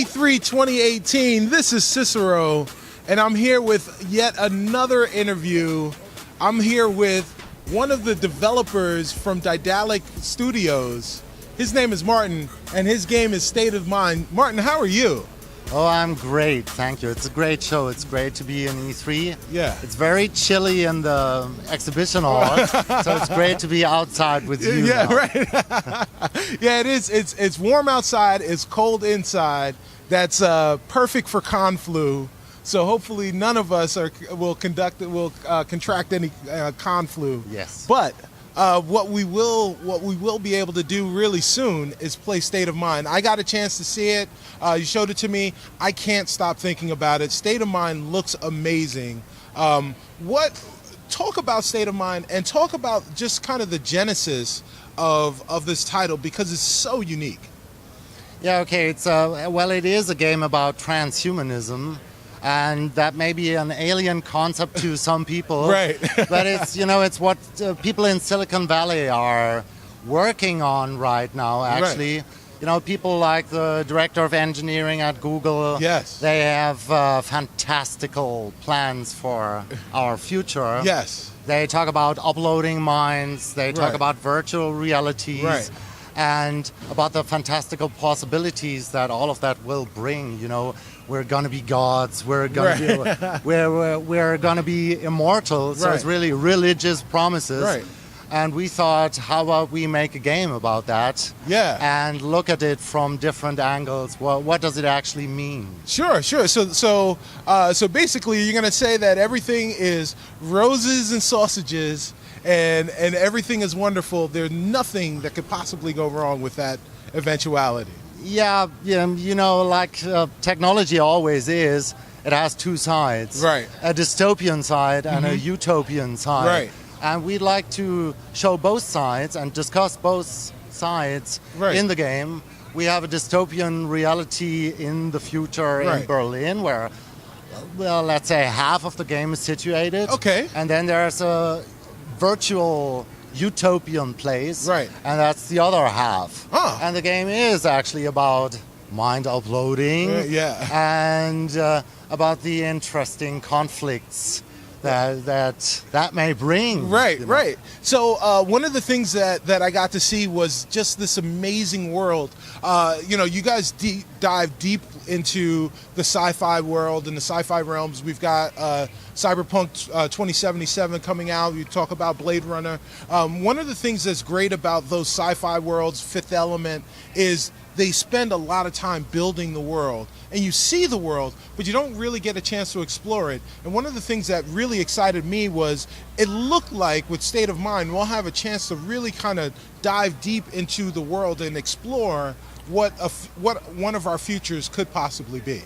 E3 2018. This is Cicero, and I'm here with yet another interview. I'm here with one of the developers from Daedalic Studios. His name is Martin, and his game is State of Mind. Martin, how are you? Oh, I'm great, thank you. It's a great show. It's great to be in E3. Yeah. It's very chilly in the exhibition hall, so it's great to be outside with you. Yeah, now. right. Yeah, it is. It's warm outside. It's cold inside. That's perfect for con flu. So hopefully none of us will contract any con flu. Yes. But what we will be able to do really soon is play State of Mind. I got a chance to see it. You showed it to me. I can't stop thinking about it. State of Mind looks amazing. Talk about State of Mind and talk about just kind of the genesis of this title, because it's so unique. Yeah, okay. It is a game about transhumanism. And that may be an alien concept to some people, Right. But it's what people in Silicon Valley are working on right now. Actually, Right. People like the director of engineering at Google. Yes. They have fantastical plans for our future. Yes. They talk about uploading minds. They talk Right. about virtual realities. Right. And about the fantastical possibilities that all of that will bring. We're gonna be gods. We're gonna we're gonna be immortal. So it's Right. really religious promises. Right. And we thought, how about we make a game about that? Yeah. And look at it from different angles. Well, what does it actually mean? Sure. So basically, you're gonna say that everything is roses and sausages, and everything is wonderful. There's nothing that could possibly go wrong with that eventuality. Yeah, like technology always is. It has two sides. Right. A dystopian side and a utopian side. Right. And we'd like to show both sides and discuss both sides Right. in the game. We have a dystopian reality in the future in Right. Berlin where, well, let's say half of the game is situated. Okay. And then there's a virtual utopian place. Right. And that's the other half. Oh. And the game is actually about mind uploading. Yeah. And about the interesting conflicts that may bring. Right, right. So one of the things that I got to see was just this amazing world. You guys dive deep into the sci-fi world and the sci-fi realms. We've got cyberpunk 2077 coming out. You talk about Blade Runner. One of the things that's great about those sci-fi worlds, Fifth Element, is they spend a lot of time building the world, and you see the world, but you don't really get a chance to explore it. And one of the things that really excited me was it looked like with State of Mind, we'll have a chance to really kind of dive deep into the world and explore what one of our futures could possibly be.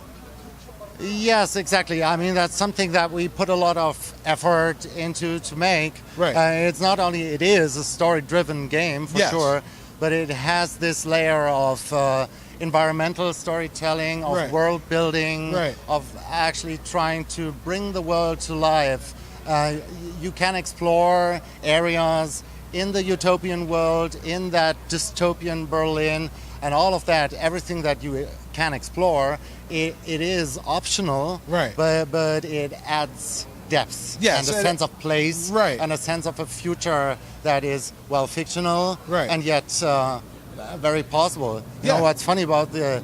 Yes, exactly. I mean, that's something that we put a lot of effort into to make. Right. It is a story-driven game for Yes. sure, but it has this layer of environmental storytelling, of Right. world building, Right. of actually trying to bring the world to life. You can explore areas in the utopian world, in that dystopian Berlin, and all of that, everything that you can explore, it is optional, Right. but it adds depth Yes, and a sense of place, right. and a sense of a future that is, well, fictional, Right. and yet very possible. You Yeah. know what's funny about the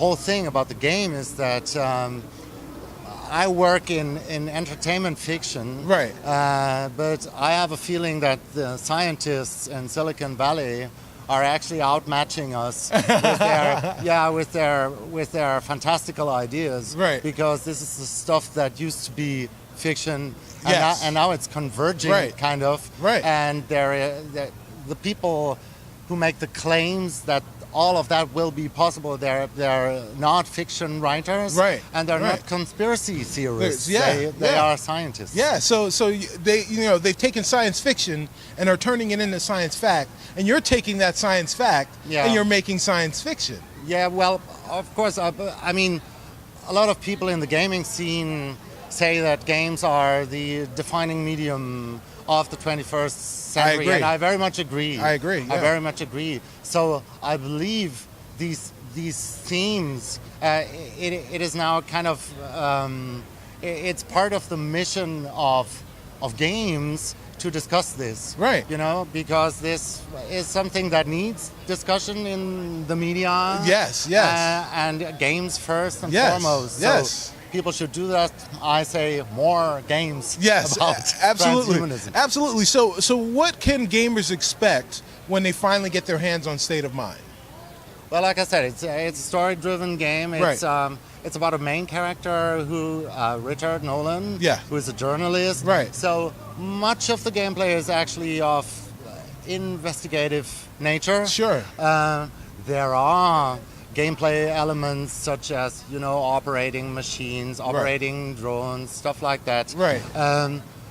whole thing about the game is that I work in entertainment fiction, Right. but I have a feeling that the scientists in Silicon Valley are actually outmatching us with their fantastical ideas. Right. Because this is the stuff that used to be fiction, and, Yes. now it's converging, Right. kind of. Right. And the people who make the claims that all of that will be possible, they're not fiction writers, Right. and they're Right. not conspiracy theorists. Yeah, They yeah. are scientists. Yeah, so they've taken science fiction and are turning it into science fact, and you're taking that science fact Yeah. and you're making science fiction. Yeah, well, of course. I mean, a lot of people in the gaming scene say that games are the defining medium of the 21st century. agree. And I very much agree. I agree, I yeah. very much agree. So I believe these themes. It is now kind of it's part of the mission of games to discuss this, Right. You know, because this is something that needs discussion in the media. Yes. And games first and Yes, foremost. yes. So people should do that. I say more games. Yes, about absolutely, transhumanism. absolutely. So what can gamers expect when they finally get their hands on State of Mind? Well, like I said, it's a story-driven game. It's Right. It's about a main character who Richard Nolan, Yeah. who is a journalist. Right. So much of the gameplay is actually of investigative nature. Sure. There are gameplay elements such as operating machines, operating drones, stuff like that. Right.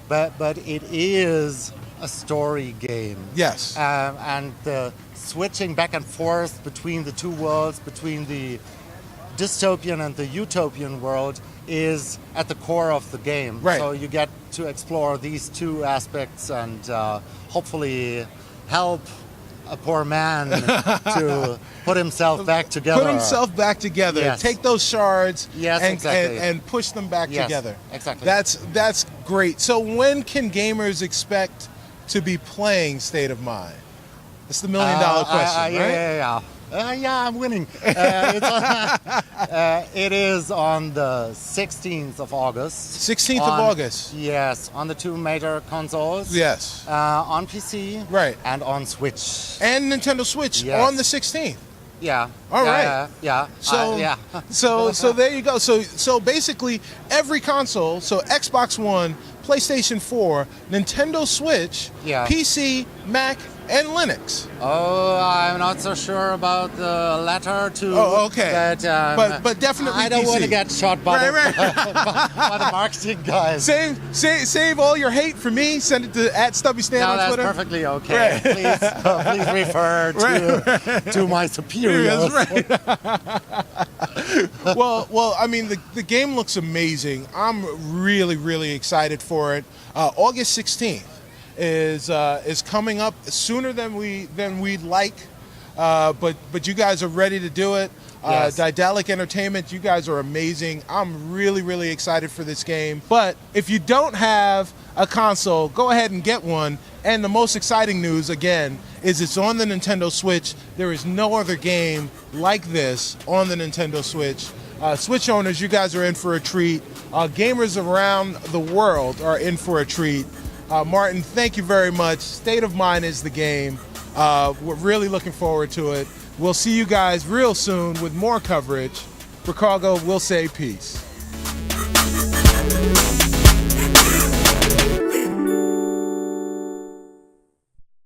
But it is a story game. Yes. And the switching back and forth between the two worlds, between the dystopian and the utopian world, is at the core of the game. Right. So you get to explore these two aspects and hopefully help a poor man to put himself back together. Put himself back together. Yes. Take those shards Yes, and, exactly. and push them back Yes, together. exactly. That's great. So when can gamers expect to be playing State of Mind? That's the $1 million question, right? Yeah, I'm winning. It is on the 16th of August. 16th of August. Yes, on the two major consoles. Yes. On PC. Right. And on Switch. And Nintendo Switch Yes. on the 16th. Yeah. All Yeah, right. Yeah. So, yeah. so there you go. So basically every console, so Xbox One, PlayStation 4, Nintendo Switch, Yeah. PC, Mac, and Linux. Oh, I'm not so sure about the latter two. Oh, okay. But definitely I don't want to PC. get shot by, Right, by the marketing guys. Save all your hate for me. Send it to @StubbyStan No, on that's Twitter. perfectly okay. Right. Please refer to my superiors. That's right. well, I mean, the game looks amazing. I'm really excited for it. August 16th is coming up sooner than we'd like, but you guys are ready to do it. Yes. Daedalic Entertainment, you guys are amazing. I'm really excited for this game. But if you don't have a console, go ahead and get one. And the most exciting news, again, is it's on the Nintendo Switch. There is no other game like this on the Nintendo Switch. Switch owners, you guys are in for a treat. Gamers around the world are in for a treat. Martin, thank you very much. State of Mind is the game. We're really looking forward to it. We'll see you guys real soon with more coverage. For Cargo, we'll say peace.